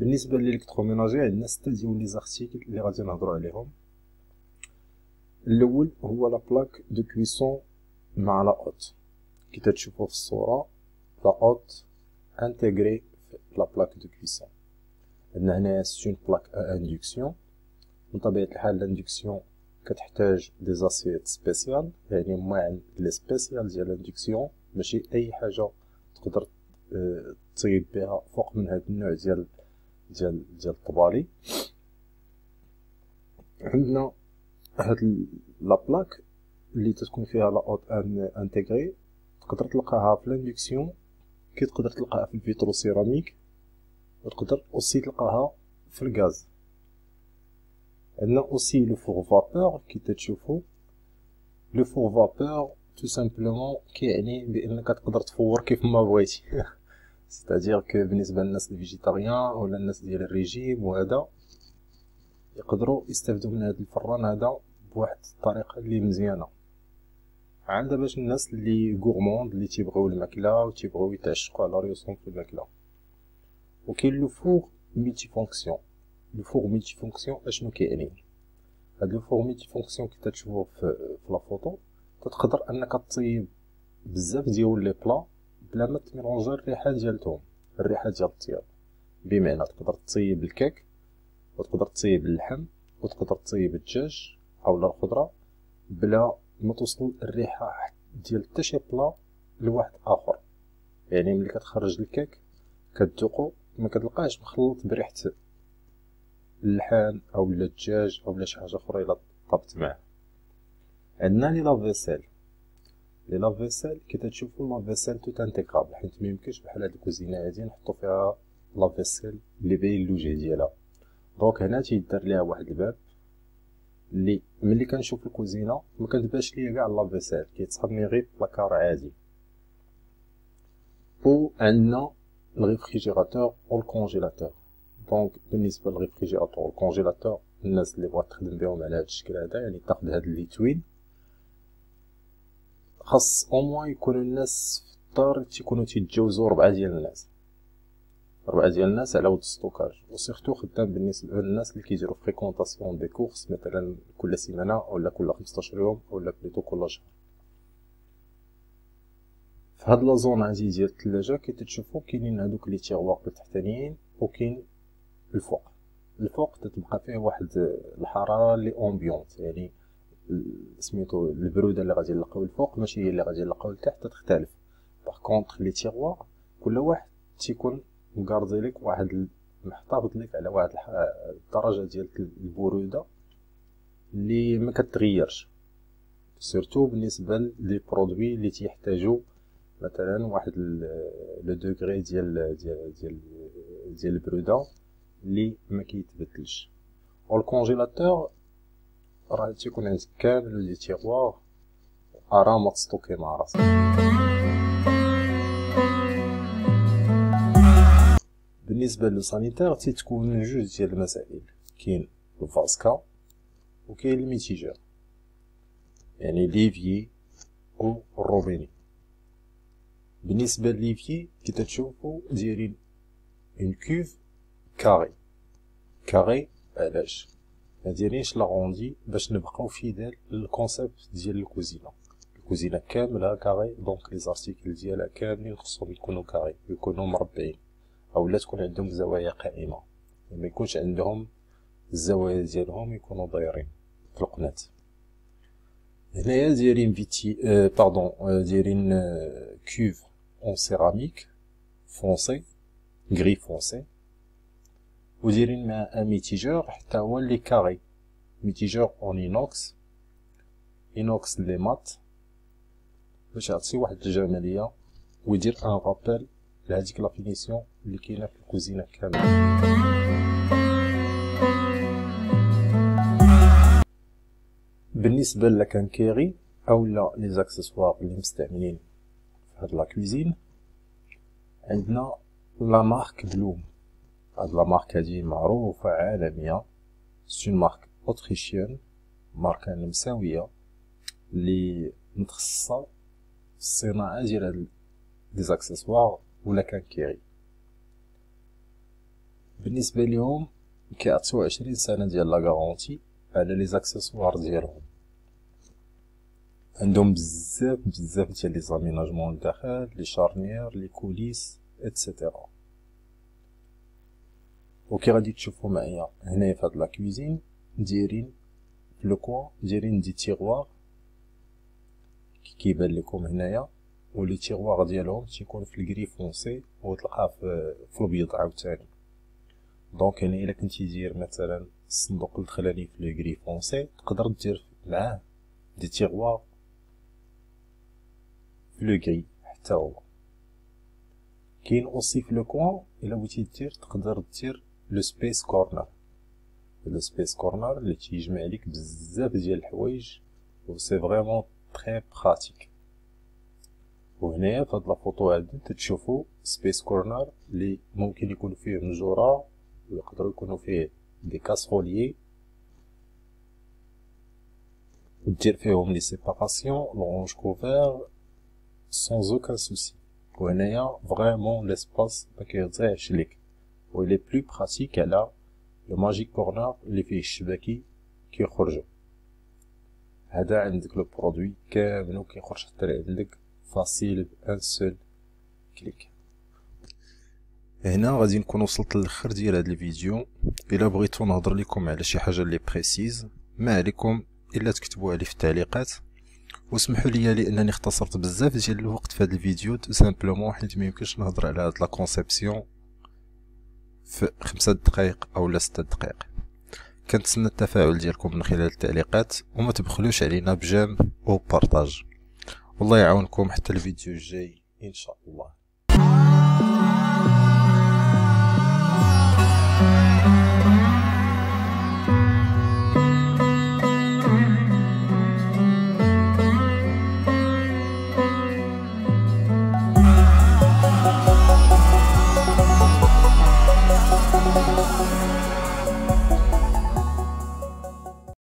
بالنسبه للالكتروميناجي عندنا 6 ديال لي زارتيكل اللي غادي نهضروا عليهم. الاول هو لا بلاك دو كويسون مع لا اوت. كي تتشوفوا في الصوره لا اوت انتغري في لا بلاك دو كويسون. عندنا هنايا سي اون بلاك اندكسيون. من طبيعه الحال الاندكسيون كتحتاج دي زاسيت سبيسيال، يعني موان لي سبيسيال ديال الاندكسيون، ماشي اي حاجه تقدر تصيب بها فوق من هذا النوع ديال الطبالي. عندنا هاد لا بلاك اللي تكون فيها لا اوت انتغري، تقدر تلقاها في الاندكسيون، كي تقدر تلقاها في الفيترو سيراميك، وتقدر اوسي تلقاها في الغاز. عندنا اوسي لو فور فابور. كي تشوفوا لو فور فابور تو سامبلومون كيعني بانك تقدر تفور كيف ما بغيتي ستادير كو بالنسبه للناس الفيجيتاريان ولا الناس ديال الريجيم وهذا يقدروا يستافدوا من هذا الفران هذا بواحد الطريقه اللي مزيانه. عندها باش الناس اللي غورموند اللي تيبغيو الماكله وتيبغيو يتعشقوا على ريوسون في الماكله. وكاين لو فور ملتي فونكسيون. لو فور ملتي فونكسيون اشنو كيعني؟ هاد لو فور ملتي فونكسيون كي تشوفوه في لا فوتو، تقدر انك طيب بزاف ديال لي بلا بلا ما تميلونجي الريحه ديالهم، الريحه ديال الطياب. بمعنى تقدر تطيب الكيك، وتقدر تطيب اللحم، وتقدر تطيب الدجاج او الخضره بلا ما توصل الريحه ديال حتى شي بلا لواحد اخر. يعني ملي كتخرج الكيك كتذوقو ما كتلقاهش مخلط بريحه اللحم او الدجاج او شي حاجه اخرى الا طابت معاه. عندنا لي لافيسيل. لي لافيسيل كي تشوفوا لافيسيل توت انتيكابل، حيت ميمكنش بحال هاد الكوزينه هادي نحطو فيها لافيسيل اللي باين الوجه ديالها. دونك هنا تيدار ليها واحد الباب اللي ملي كنشوف الكوزينه ما كتبانش ليا كاع لافيسيل، كيتصابني غير بلاكار عادي. و عندنا الريفريجيراتور و الكونجيلاتور. دونك بالنسبه للريفريجيراتور و الكونجيلاتور، الناس اللي بغات تخدم بهم على هاد الشكل هذا، يعني تاخد هاد الليتوين، خاص او موان يكونوا الناس في الدار تيكونوا تيتجاوزوا 4 ديال الناس، 4 ديال الناس على ود ستوكاج. وسيرتو خدام بالنسبه للناس اللي كيديروا فريكونطاسيون دي كورس، مثلا كل سيمانه ولا كل 15 يوم ولا بليتو كل شهر. في هاد لا زون هادي ديال الثلاجه كي تشوفوا كاينين هادوك لي تيغواق التحتانيين، وكاين الفوق. الفوق تتبقى فيه واحد الحراره اللي امبيونت، يعني سميتو البروده اللي غادي نلقاو الفوق ماشي هي اللي غادي نلقاو لتحت، تختلف. باغ كونطخ لي تيغواق كل واحد تيكون مقارضي لك واحد، محتفظ لك على واحد الدرجه ديال البروده اللي ما كتغيرش، سورتو بالنسبه لي برودوي اللي تيحتاجوا مثلا واحد لو دوغري ديال البروده اللي ما كيتبدلش. والكونجيلاتور راه تيكون عندك كامل دي تيغوار ما تستوكي مع راسك. بالنسبه للسانيتير تتكون من جوج ديال المسائل، كاين الفاسكا وكاين الميتيجور، يعني ليفيي و الروبيني. بالنسبه لليفيي كي تشوفوا دايرين اون كوف كاري علاش ما دايرينش لاغوندي باش نبقاو فيدال للكونسيبت ديال الكوزينه كامله كاري. دونك لي زارتيكل ديالها كاملين خصهم يكونوا كاري، يكونوا مربعين، او لا تكون عندهم زوايا قائمه، ما يكونش عندهم الزوايا ديالهم يكونوا دايرين في القناة. هنايا دايرين دايرين كوف اون سيراميك فونسي غري فونسي، ودايرين مع ان ميتيجور حتى هو اللي كاري، ميتيجور اون اينوكس لي مات، باش يعطي واحد الجماليه ويدير ان رابيل لهاديك لا فينيسيون اللي كاينه في الكوزينه كامله. بالنسبه لكانكيري او لا لي زاكسسوار اللي مستعملين في هاد لا كوزين، عندنا لا مارك بلوم. هاد لا مارك هادي معروفه عالميه، سي مارك اوتريشيان، ماركه نمساويه اللي متخصصه في الصناعه ديال هاد لي زاكسسوار ولا كانكيري. بالنسبه لهم كيعطيو 20 سنه ديال لا غارونتي على لي زاكسيسوار ديالهم. عندهم بزاف ديال لي زاميناجمون لداخل، لي شارنيير، لي كوليس اتسيتيرا. وكي غادي تشوفوا معايا هنايا في هاد لا كوزين دايرين في لو كوان دايرين دي تيغوار كيبان لكم هنايا، ولي تيغوار ديالهم تيكون في الكري فونسي وتلقاه في الابيض عاوتاني. دونك هنا الا كنتي دير مثلا الصندوق الدخلاني في لو كري فونسي تقدر دير معاه دي تيغوار في لو كري حتى هو. كاين اوسي في لو كوان الا بغيتي دير تقدر دير لو سبيس كورنر. لو سبيس كورنر اللي تيجمع ليك بزاف ديال الحوايج و سي فريمون تري براتيك. وهنايا في هاد لا فوتو هادي تتشوفوا سبيس كورنر اللي ممكن يكون فيه مجوره ويقدروا يكونوا فيه دي كاسروليي ودير فيهم لي سيباراسيون لونج كوفير سون اوكان سوسي. وهنايا فريمون لاسباس مكيضيعش ليك و لي بلو براتيك على لو ماجيك كورنر اللي فيه الشباكي كيخرجوا. هذا عندك لو برودوي كامل وكيخرج حتى لعندك فاسيل بان سول كليك. هنا غادي نكون وصلت للاخر ديال هذا الفيديو. الا بغيتو نهضر لكم على شي حاجه اللي بريسيز ما عليكم الا تكتبوها لي في التعليقات. واسمحوا لي لانني اختصرت بزاف ديال الوقت في هذا الفيديو تو سامبلومون حيت ما يمكنش نهضر على هاد لا كونسيبسيون في 5 دقائق او لا 6 دقائق. كنتسنى التفاعل ديالكم من خلال التعليقات وما تبخلوش علينا بجيم او بارطاج. والله يعاونكم حتى الفيديو الجاي ان شاء الله.